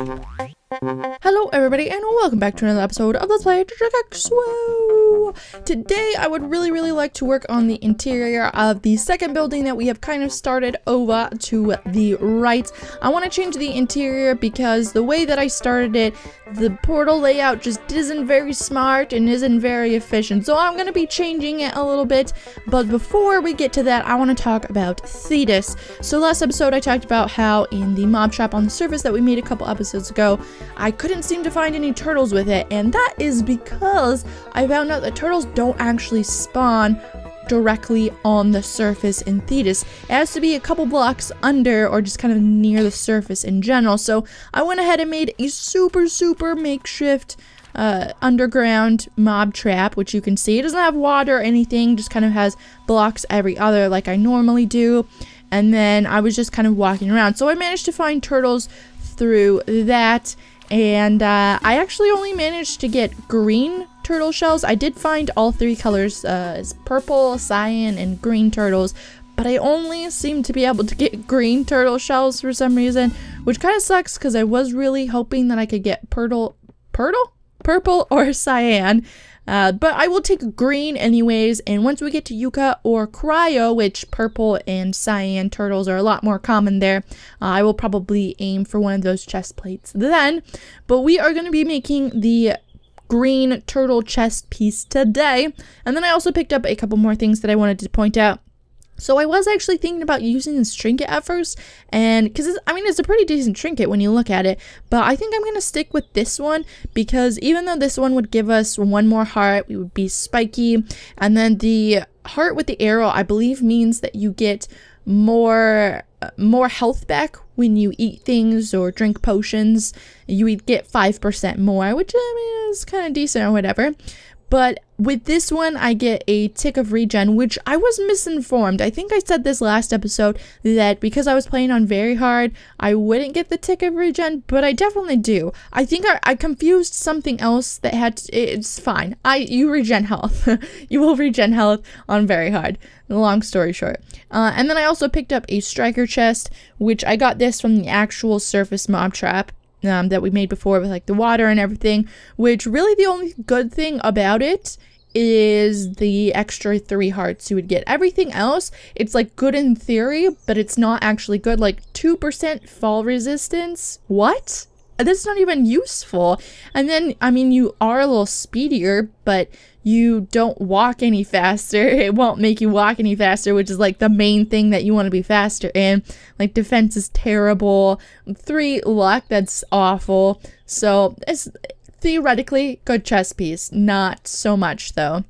Hello everybody and welcome back to another episode of Let's Play Xeno. Today I would really like to work on the interior of the second building that we have kind of started over to the right. I want to change the interior because the way that I started it, the portal layout just isn't very smart and isn't very efficient. So I'm going to be changing it a little bit. But before we get to that, I want to talk about Thetis. So last episode I talked about how in the mob trap on the surface that we made a couple episodes ago, I couldn't seem to find any turtles with it, and that is because I found out that turtles don't actually spawn directly on the surface in Thetis. It has to be a couple blocks under or just kind of near the surface in general. So I went ahead and made a super makeshift underground mob trap, which you can see. It doesn't have water or anything, just kind of has blocks every other like I normally do. And then I was just kind of walking around. So I managed to find turtles through that. And I actually only managed to get green turtle shells. I did find all three colors, purple, cyan, and green turtles, but I only seemed to be able to get green turtle shells for some reason, which kind of sucks because I was really hoping that I could get purple or cyan. But I will take green anyways, and once we get to Yucca or Cryo, which purple and cyan turtles are a lot more common there, I will probably aim for one of those chest plates then. But we are going to be making the green turtle chest piece today. And then I also picked up a couple more things that I wanted to point out. So I was actually thinking about using this trinket at first, and because it's a pretty decent trinket when you look at it, but I think I'm going to stick with this one because even though this one would give us one more heart, we would be spiky, and then the heart with the arrow I believe means that you get more health back when you eat things or drink potions. You would get 5% more, which is kind of decent or whatever. But with this one, I get a tick of regen, which I was misinformed. I think I said this last episode that because I was playing on very hard, I wouldn't get the tick of regen, but I definitely do. I think I confused something else that it's fine. You regen health. You will regen health on very hard. Long story short. And then I also picked up a striker chest, which I got this from the actual surface mob trap. That we made before with like the water and everything, which really the only good thing about it is the extra 3 hearts you would get. Everything else, it's like good in theory, but it's not actually good. Like 2% fall resistance. What? That's not even useful. And then, you are a little speedier, but you don't walk any faster. It won't make you walk any faster, which is like the main thing that you want to be faster in. Like defense is terrible. 3 luck, that's awful. So it's theoretically good chess piece. Not so much though.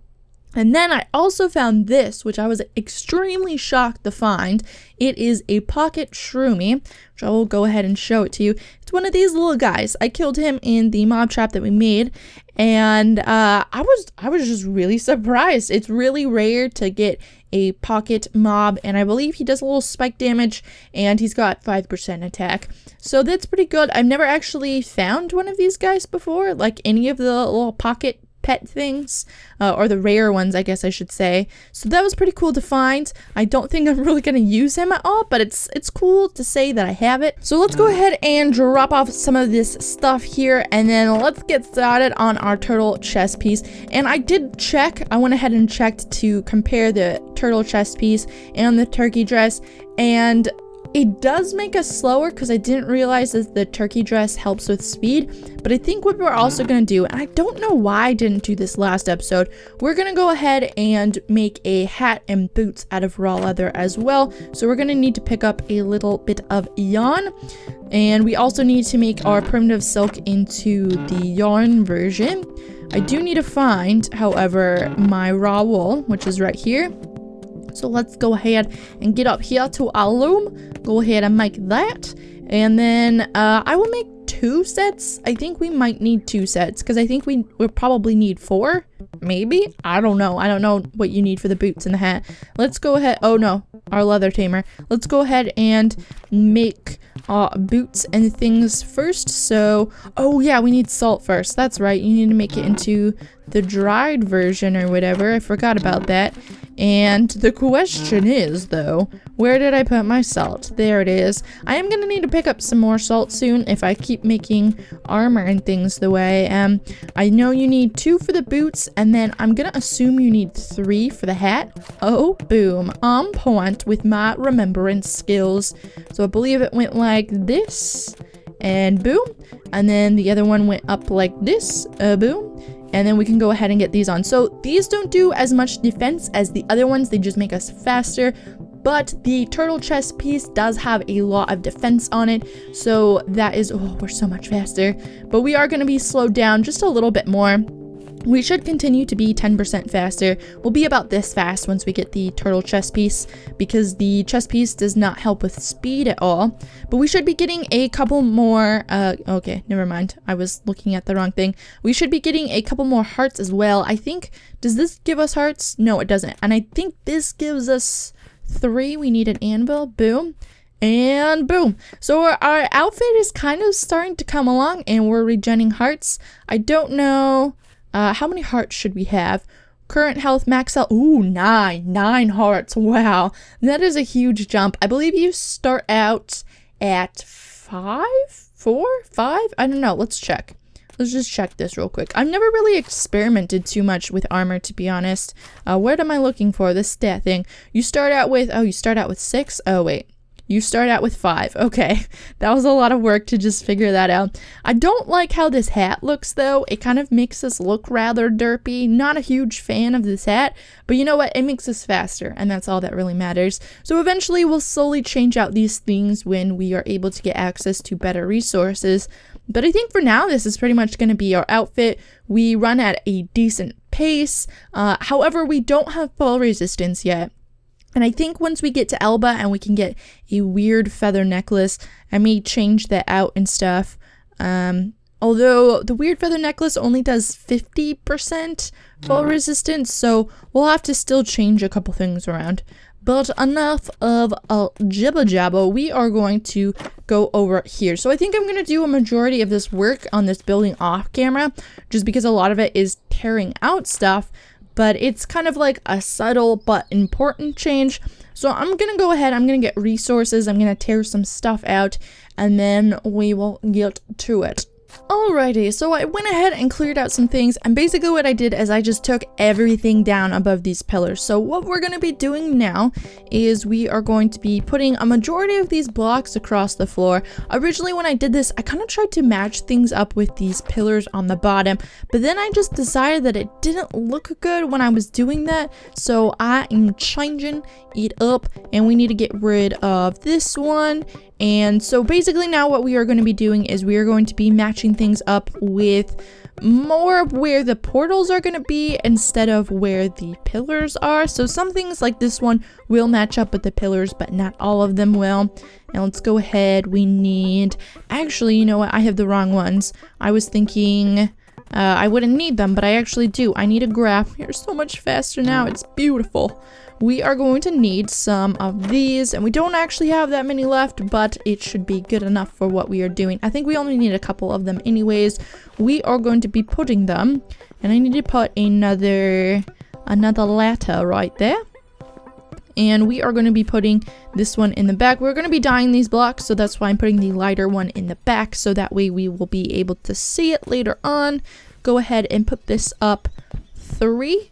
And then I also found this, which I was extremely shocked to find. It is a pocket shroomy, which I will go ahead and show it to you. It's one of these little guys. I killed him in the mob trap that we made, and I was just really surprised. It's really rare to get a pocket mob, and I believe he does a little spike damage, and he's got 5% attack. So that's pretty good. I've never actually found one of these guys before, like any of the little pocket pet things, or the rare ones, I guess I should say. So that was pretty cool to find. I don't think I'm really going to use him at all, but it's cool to say that I have it. So let's go ahead and drop off some of this stuff here, and then let's get started on our turtle chest piece. And I did check, I went ahead and checked to compare the turtle chest piece and the turkey dress, and it does make us slower because I didn't realize that the turkey dress helps with speed. But I think what we're also going to do, and I don't know why I didn't do this last episode, we're going to go ahead and make a hat and boots out of raw leather as well. So we're going to need to pick up a little bit of yarn. And we also need to make our primitive silk into the yarn version. I do need to find, however, my raw wool, which is right here. So let's go ahead and get up here to our loom. Go ahead and make that. And then I will make 2 sets. I think we might need 2 sets because I think we'll probably need 4. Maybe? I don't know. I don't know what you need for the boots and the hat. Let's go ahead. Oh no, our leather tamer. Let's go ahead and make boots and things first. So, oh yeah, we need salt first. That's right. You need to make it into the dried version or whatever. I forgot about that. And the question is, though, where did I put my salt? There it is. I am going to need to pick up some more salt soon if I keep making armor and things the way. I know you need 2 for the boots, and then I'm going to assume you need 3 for the hat. Oh, boom. On point with my remembrance skills. So I believe it went like this, and boom. And then the other one went up like this, boom. And then we can go ahead and get these on. So these don't do as much defense as the other ones. They just make us faster. But the turtle chest piece does have a lot of defense on it. So that is, oh, we're so much faster. But we are going to be slowed down just a little bit more. We should continue to be 10% faster. We'll be about this fast once we get the turtle chest piece, because the chest piece does not help with speed at all. But we should be getting a couple more, okay, never mind. I was looking at the wrong thing. We should be getting a couple more hearts as well. I think, does this give us hearts? No, it doesn't. And I think this gives us 3. We need an anvil, boom. And boom. So our outfit is kind of starting to come along, and we're regenerating hearts. I don't know. How many hearts should we have? Current health, max health. Ooh, 9 hearts. Wow. That is a huge jump. I believe you start out at 5? 4? 5? I don't know. Let's check. Let's just check this real quick. I've never really experimented too much with armor, to be honest. What am I looking for? This stat thing. You start out with, oh, you start out with 6? Oh, wait. You start out with 5. Okay, that was a lot of work to just figure that out. I don't like how this hat looks, though. It kind of makes us look rather derpy. Not a huge fan of this hat, but you know what? It makes us faster, and that's all that really matters. So eventually, we'll slowly change out these things when we are able to get access to better resources. But I think for now, this is pretty much going to be our outfit. We run at a decent pace. However, we don't have fall resistance yet. And I think once we get to Elba and we can get a weird feather necklace, I may change that out and stuff. Although the weird feather necklace only does 50% fall resistance, so we'll have to still change a couple things around. But enough of jibba jabba, we are going to go over here. So I think I'm going to do a majority of this work on this building off camera, just because a lot of it is tearing out stuff. But it's kind of like a subtle but important change. So I'm going to go ahead, I'm going to get resources, I'm going to tear some stuff out, and then we will get to it. Alrighty, so I went ahead and cleared out some things, and basically what I did is I just took everything down above these pillars. So what we're going to be doing now is we are going to be putting a majority of these blocks across the floor. Originally when I did this, I kind of tried to match things up with these pillars on the bottom, but then I just decided that it didn't look good when I was doing that, so I am changing it up, and we need to get rid of this one. And so basically now what we are going to be doing is we are going to be matching things up with more where the portals are going to be instead of where the pillars are. So some things like this one will match up with the pillars, but not all of them will. Now let's go ahead. We need, actually, you know what? I have the wrong ones. I was thinking I wouldn't need them, but I actually do. I need a graph. You're so much faster now. It's beautiful. We are going to need some of these, and we don't actually have that many left, but it should be good enough for what we are doing. I think we only need a couple of them anyways. We are going to be putting them, and I need to put another ladder right there. And we are going to be putting this one in the back. We're going to be dyeing these blocks, so that's why I'm putting the lighter one in the back, so that way we will be able to see it later on. Go ahead and put this up 3.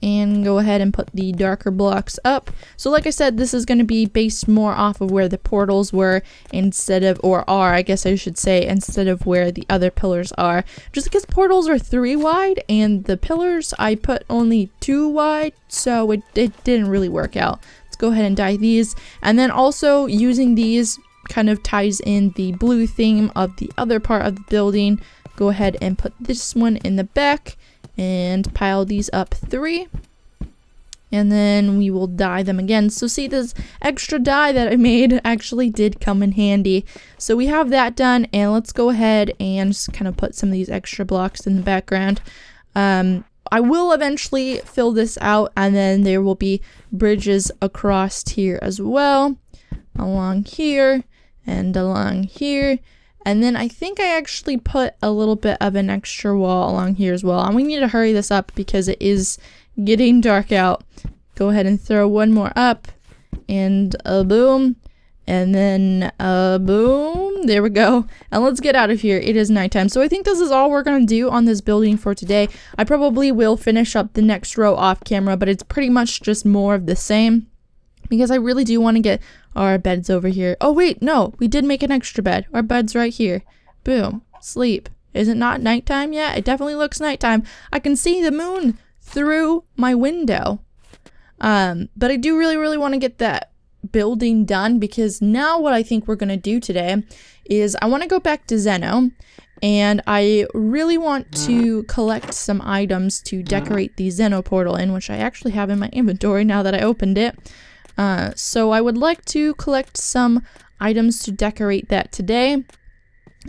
And go ahead and put the darker blocks up. So like I said, this is going to be based more off of where the portals were instead of, or are, I guess I should say, instead of where the other pillars are. Just because portals are 3 wide and the pillars I put only 2 wide, so it didn't really work out. Let's go ahead and dye these. And then also using these kind of ties in the blue theme of the other part of the building. Go ahead and put this one in the back. And pile these up 3, and then we will dye them again. So see, this extra dye that I made actually did come in handy. So we have that done, and let's go ahead and just kind of put some of these extra blocks in the background. I will eventually fill this out, and then there will be bridges across here as well, along here and along here. And then I think I actually put a little bit of an extra wall along here as well. And we need to hurry this up because it is getting dark out. Go ahead and throw one more up, and boom, and then boom. There we go. And let's get out of here. It is nighttime. So I think this is all we're going to do on this building for today. I probably will finish up the next row off camera, but it's pretty much just more of the same. Because I really do want to get our beds over here. Oh wait, no, we did make an extra bed. Our bed's right here. Boom. Sleep. Is it not nighttime yet? It definitely looks nighttime. I can see the moon through my window. But I do really want to get that building done, because now what I think we're going to do today is I want to go back to Xeno, and I really want to collect some items to decorate the Xeno portal in, which I actually have in my inventory now that I opened it. So I would like to collect some items to decorate that today,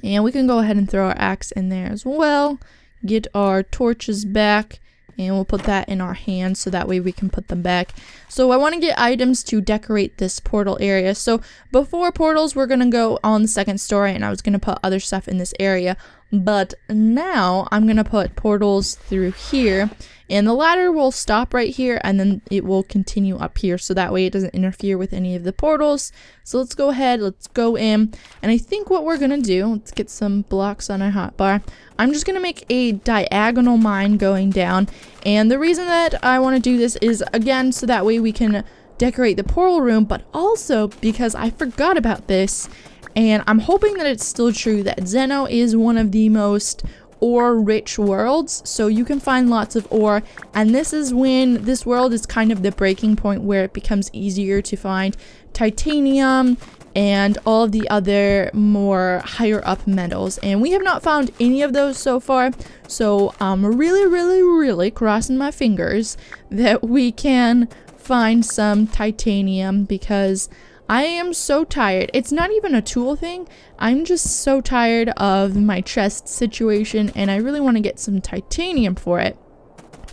and we can go ahead and throw our axe in there as well, get our torches back, and we'll put that in our hands so that way we can put them back. So I want to get items to decorate this portal area. So before portals, we're going to go on the second story, and I was going to put other stuff in this area. But now I'm going to put portals through here, and the ladder will stop right here, and then it will continue up here, so that way it doesn't interfere with any of the portals. So let's go ahead, let's go in, and I think what we're going to do, let's get some blocks on our hotbar. I'm just going to make a diagonal mine going down, and the reason that I want to do this is, again, so that way we can decorate the portal room, but also because I forgot about this, and I'm hoping that it's still true that Xeno is one of the most ore-rich worlds, so you can find lots of ore, and this is when this world is kind of the breaking point where it becomes easier to find titanium and all of the other more higher up metals, and we have not found any of those so far, so I'm really crossing my fingers that we can find some titanium, because I am so tired. It's not even a tool thing. I'm just so tired of my chest situation, and I really want to get some titanium for it.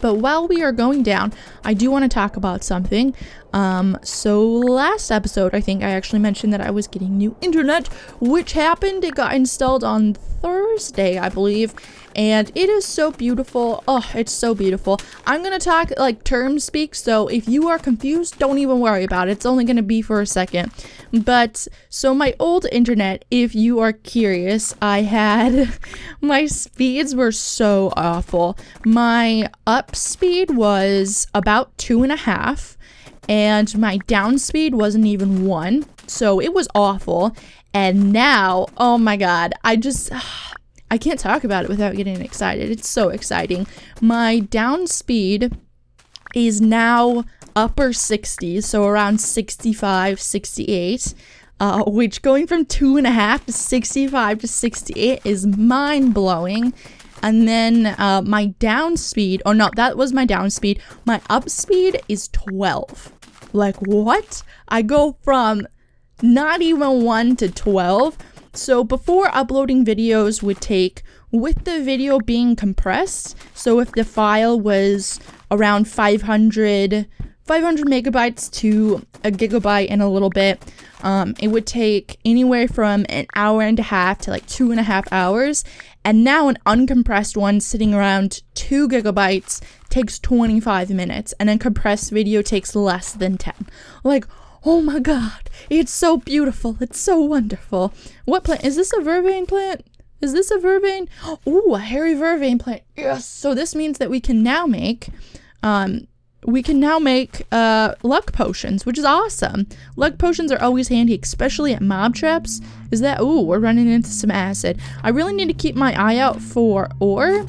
But while we are going down, I do want to talk about something. So last episode, I think I actually mentioned that I was getting new internet, which happened. It got installed on Thursday, I believe, and it is so beautiful. Oh, it's so beautiful. I'm gonna talk like term speak, so if you are confused, don't even worry about it. It's only gonna be for a second. But so my old internet, if you are curious, I had my speeds were so awful. My up speed was about 2.5, and my down speed wasn't even 1, so it was awful. And now, oh my god, I can't talk about it without getting excited. It's so exciting. My down speed is now upper 60s, so around 65, 68, which going from 2.5 to 65 to 68 is mind-blowing. And then my down speed, oh no, that was my down speed. My up speed is 12. Like, what? I go from not even 1 to 12. So before, uploading videos would take, with the video being compressed, so if the file was around 500 megabytes to a gigabyte and a little bit, it would take anywhere from an hour and a half to like 2.5 hours. And now an uncompressed one sitting around 2 gigabytes takes 25 minutes, and a compressed video takes less than 10. Like, oh my god, it's so beautiful, it's so wonderful. What plant? Is this a vervain plant? Is this a vervain? Ooh, a hairy vervain plant. Yes, so this means that we can now make, luck potions, which is awesome. Luck potions are always handy, especially at mob traps. Is that, ooh, we're running into some acid. I really need to keep my eye out for ore,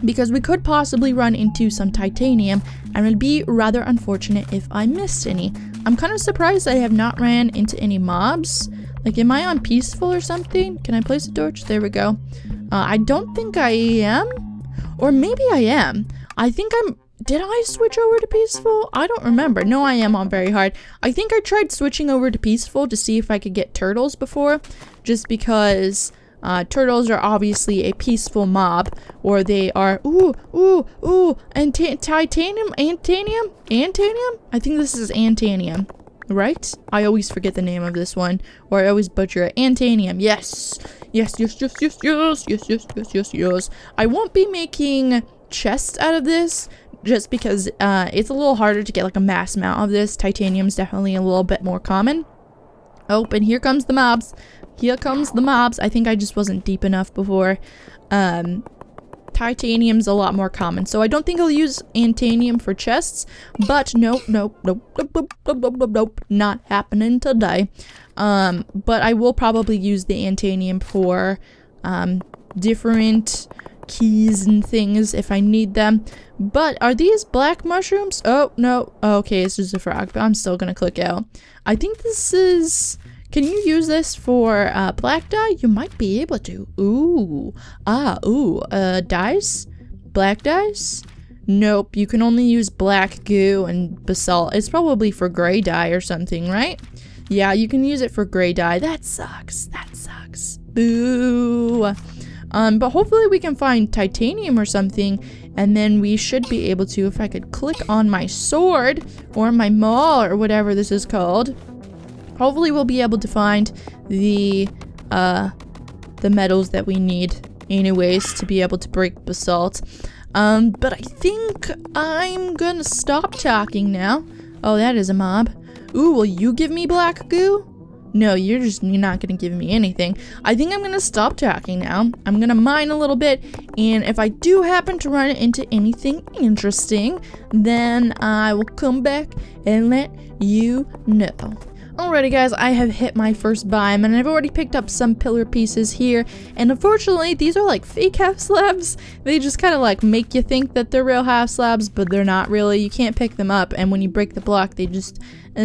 because we could possibly run into some titanium, and it would be rather unfortunate if I missed any. I'm kind of surprised I have not ran into any mobs. Like, am I on peaceful or something? Can I place a torch? There we go. I don't think I am. Or maybe I am. I think I'm... Did I switch over to peaceful? I don't remember. No, I am on very hard. I think I tried switching over to peaceful to see if I could get turtles before. Just because... turtles are obviously a peaceful mob, or they are, titanium, antanium? I think this is antanium, right? I always forget the name of this one, or I always butcher it. Antanium, yes. Yes. I won't be making chests out of this, just because it's a little harder to get like a mass amount of this. Titanium's definitely a little bit more common. Oh, and here comes the mobs. Here comes the mobs. I think I just wasn't deep enough before. Titanium's a lot more common, so I don't think I'll use Antanium for chests, but nope, not happening today. But I will probably use the Antanium for different keys and things if I need them. But are these black mushrooms? Oh, no. Okay, it's just a frog, but I'm still gonna click out. I think this is... Can you use this for black dye? You might be able to. Ooh. Dyes? Black dyes? Nope, you can only use black goo and basalt. It's probably for gray dye or something, right? Yeah, you can use it for gray dye. That sucks. That sucks. Boo. But hopefully we can find titanium or something, and then we should be able to, if I could click on my sword or my maul or whatever this is called. Hopefully we'll be able to find the metals that we need anyways to be able to break basalt. But I think I'm gonna stop talking now. Oh, that is a mob. Ooh, will you give me black goo? No, you're not gonna give me anything. I think I'm gonna stop talking now. I'm gonna mine a little bit, and if I do happen to run into anything interesting, then I will come back and let you know. Alrighty guys, I have hit my first biome, and I've already picked up some pillar pieces here, and unfortunately these are like fake half slabs. They just kind of like make you think that they're real half slabs, but they're not really. You can't pick them up, and when you break the block they just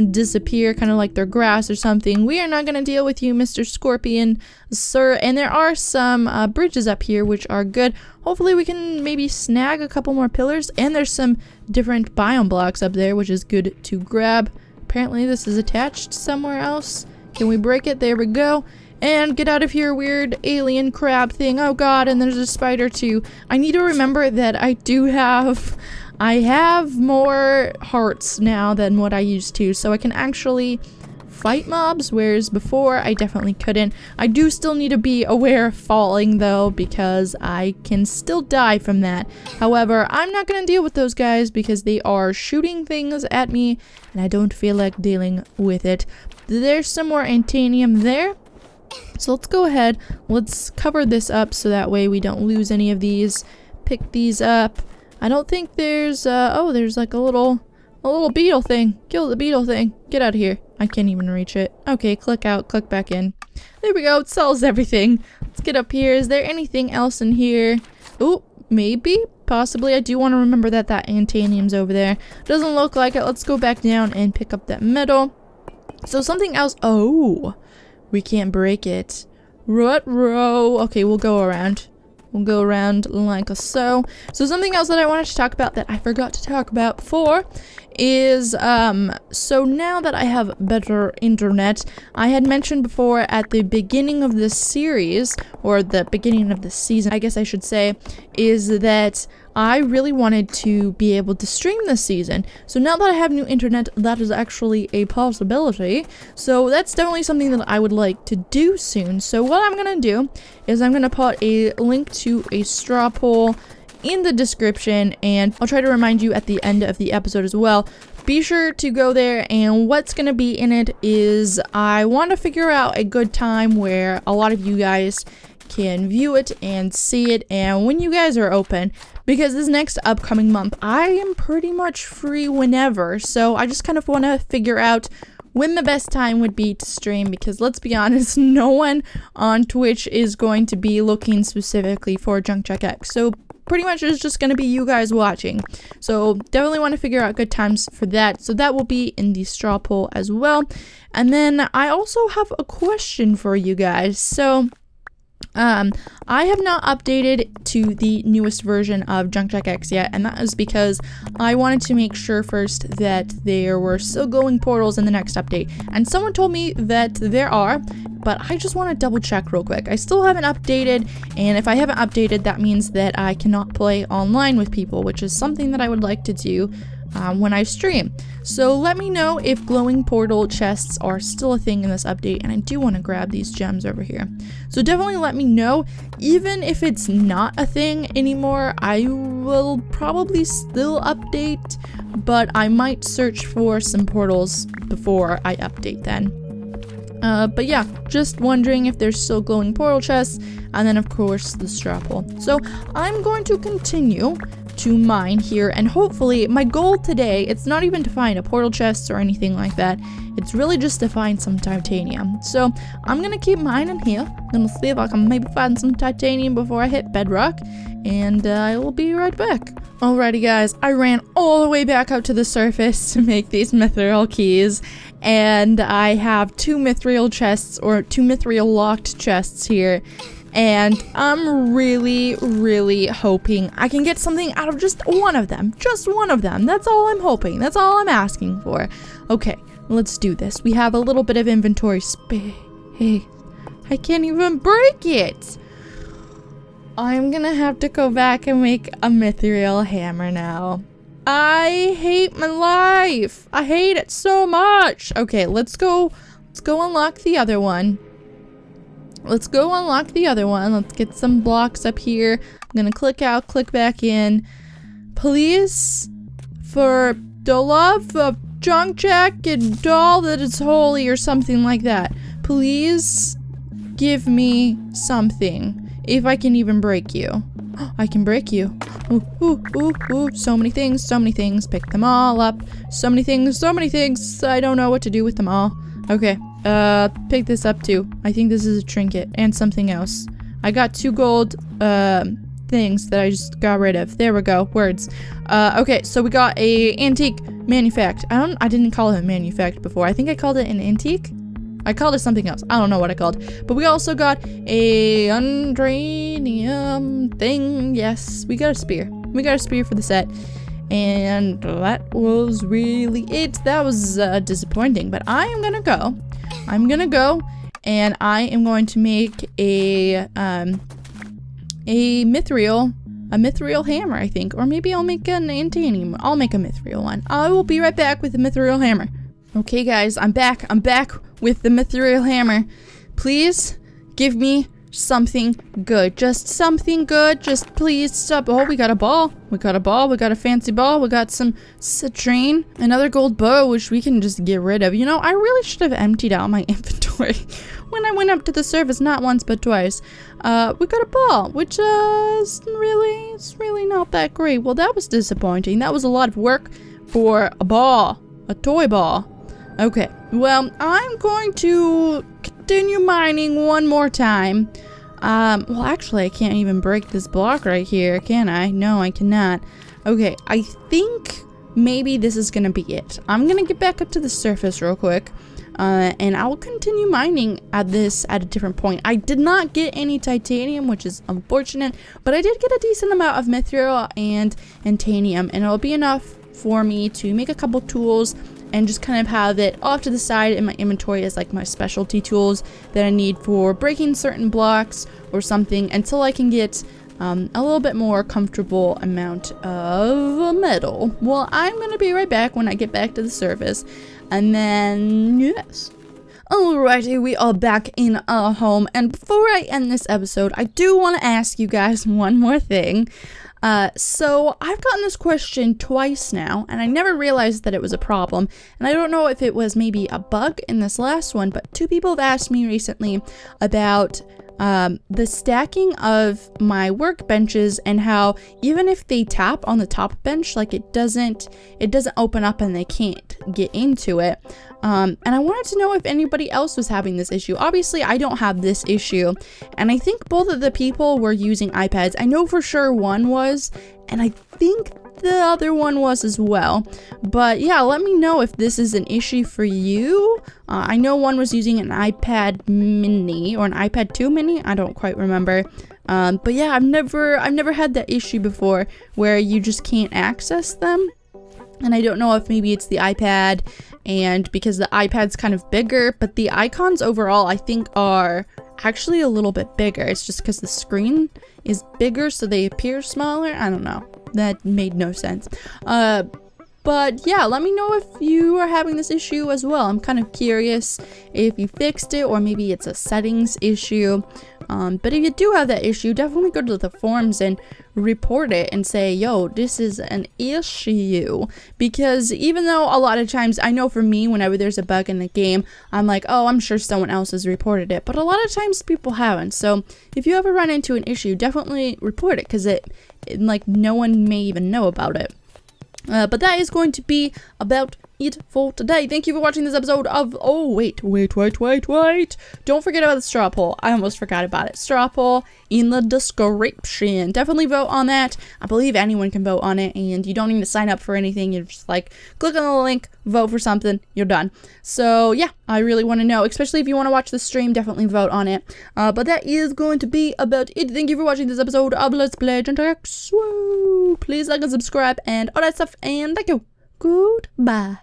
disappear, kind of like they're grass or something. We are not going to deal with you, Mr. Scorpion, sir. And there are some bridges up here which are good. Hopefully we can maybe snag a couple more pillars, and there's some different biome blocks up there which is good to grab. Apparently this is attached somewhere else. Can we break it? There we go. And get out of here, weird alien crab thing. Oh god, and there's a spider too. I need to remember that I have more hearts now than what I used to, so I can actually fight mobs, whereas before I definitely couldn't. I do still need to be aware of falling though, because I can still die from that. However, I'm not going to deal with those guys because they are shooting things at me and I don't feel like dealing with it. There's some more Antanium there. So let's go ahead, let's cover this up so that way we don't lose any of these. Pick these up. I don't think there's oh, there's like a little beetle thing. Kill the beetle thing. Get out of here. I can't even reach it. Okay, click out, click back in. There we go, it sells everything. Let's get up here. Is there anything else in here? Oh, maybe, possibly. I do want to remember that Antanium's over there. Doesn't look like it. Let's go back down and pick up that metal. So something else. Oh, we can't break it. Ruh-roh. Okay, we'll go around. We'll go around like so. So something else that I wanted to talk about that I forgot to talk about before is, so now that I have better internet, I had mentioned before at the beginning of this series, or the beginning of the season, I guess I should say, is that I really wanted to be able to stream this season. So now that I have new internet, that is actually a possibility. So that's definitely something that I would like to do soon. So what I'm gonna do is I'm gonna put a link to a straw poll in the description, and I'll try to remind you at the end of the episode as well. Be sure to go there, and what's gonna be in it is I want to figure out a good time where a lot of you guys can view it and see it, and when you guys are open, because this next upcoming month I am pretty much free whenever, so I just kind of want to figure out when the best time would be to stream, because let's be honest, no one on Twitch is going to be looking specifically for JunkJackX, so pretty much it's just going to be you guys watching. So definitely want to figure out good times for that, so that will be in the straw poll as well. And then I also have a question for you guys. So I have not updated to the newest version of JunkJackX yet, and that is because I wanted to make sure first that there were still glowing portals in the next update. And someone told me that there are, but I just want to double check real quick. I still haven't updated, and if I haven't updated, that means that I cannot play online with people, which is something that I would like to do. when I stream. So let me know if glowing portal chests are still a thing in this update, and I do want to grab these gems over here. So definitely let me know. Even if it's not a thing anymore, I will probably still update, but I might search for some portals before I update then. But yeah, just wondering if there's still glowing portal chests, and then of course the straw poll. So I'm going to continue to mine here, and hopefully my goal today, it's not even to find a portal chest or anything like that. It's really just to find some titanium. So I'm gonna keep mining here, and we'll see if I can maybe find some titanium before I hit bedrock, and I will be right back. Alrighty guys, I ran all the way back out to the surface to make these mithril keys, and I have 2 mithril chests, or 2 mithril locked chests here. And I'm really hoping I can get something out of just one of them. Just one of them. That's all I'm hoping. That's all I'm asking for. Okay, let's do this. We have a little bit of inventory space. Hey, I can't even break it. I'm gonna have to go back and make a mithril hammer now. I hate my life. I hate it so much. Okay, let's go unlock the other one. Let's go unlock the other one. Let's get some blocks up here. I'm gonna click out, click back in. Please, for the love of junk jack and all that is holy or something like that, please give me something. If I can even break you. I can break you. Ooh. So many things. Pick them all up. So many things. I don't know what to do with them all. Okay. Pick this up too. I think this is a trinket and something else. I got 2 gold things that I just got rid of. There we go. Words. Okay, so we got a antique manufact. I didn't call it a manufact before. I think I called it an antique. I called it something else. I don't know what I called. But we also got a undrainium thing. Yes, we got a spear. We got a spear for the set. And that was really it. That was disappointing. But I am gonna go. And I am going to make a mithril hammer, I think. Or maybe I'll make an antanium. I'll make a mithril one. I will be right back with the mithril hammer. Okay guys, I'm back with the mithril hammer. Please give me something good. Just something good. Just please stop. Oh, we got a ball. We got a fancy ball. We got some citrine. Another gold bow, which we can just get rid of. You know, I really should have emptied out my inventory when I went up to the surface, not once but twice. We got a ball, which is really not that great. Well, that was disappointing. That was a lot of work for a ball. A toy ball. Okay, well, I'm going to continue mining one more time. Well, actually, I can't even break this block right here, can I? No, I cannot. Okay, I think maybe this is gonna be it. I'm gonna get back up to the surface real quick, and I'll continue mining at a different point. I did not get any titanium, which is unfortunate, but I did get a decent amount of mithril and titanium, and it'll be enough for me to make a couple tools and just kind of have it off to the side in my inventory as like my specialty tools that I need for breaking certain blocks or something until I can get a little bit more comfortable amount of metal. Well, I'm gonna be right back when I get back to the surface, and then yes. Alrighty, we are back in our home, and before I end this episode, I do want to ask you guys one more thing. So I've gotten this question twice now, and I never realized that it was a problem, and I don't know if it was maybe a bug in this last one, but 2 people have asked me recently about the stacking of my workbenches and how even if they tap on the top bench, like it doesn't open up and they can't get into it. And I wanted to know if anybody else was having this issue. Obviously, I don't have this issue, and I think both of the people were using iPads. I know for sure one was, and I think the other one was as well. But yeah, let me know if this is an issue for you. I know one was using an iPad mini or an iPad 2 mini. I don't quite remember. But yeah, I've never had that issue before where you just can't access them. And I don't know if maybe it's the iPad, and because the iPad's kind of bigger, but the icons overall I think are actually a little bit bigger. It's just because the screen is bigger, so they appear smaller. I don't know. That made no sense. But yeah, let me know if you are having this issue as well. I'm kind of curious if you fixed it or maybe it's a settings issue. But if you do have that issue, definitely go to the forums and report it and say, yo, this is an issue. Because even though a lot of times, I know for me, whenever there's a bug in the game, I'm like, oh, I'm sure someone else has reported it. But a lot of times people haven't. So if you ever run into an issue, definitely report it, because like no one may even know about it. But that is going to be about it for today. Thank you for watching this episode of, oh, wait. Don't forget about the straw poll. I almost forgot about it. Straw poll in the description. Definitely vote on that. I believe anyone can vote on it, and you don't need to sign up for anything. You're just like, click on the link, vote for something, you're done. So yeah, I really want to know, especially if you want to watch the stream, definitely vote on it. But that is going to be about it. Thank you for watching this episode of Let's Play Technica AT2020. Please like and subscribe and all that stuff, and thank you. Goodbye.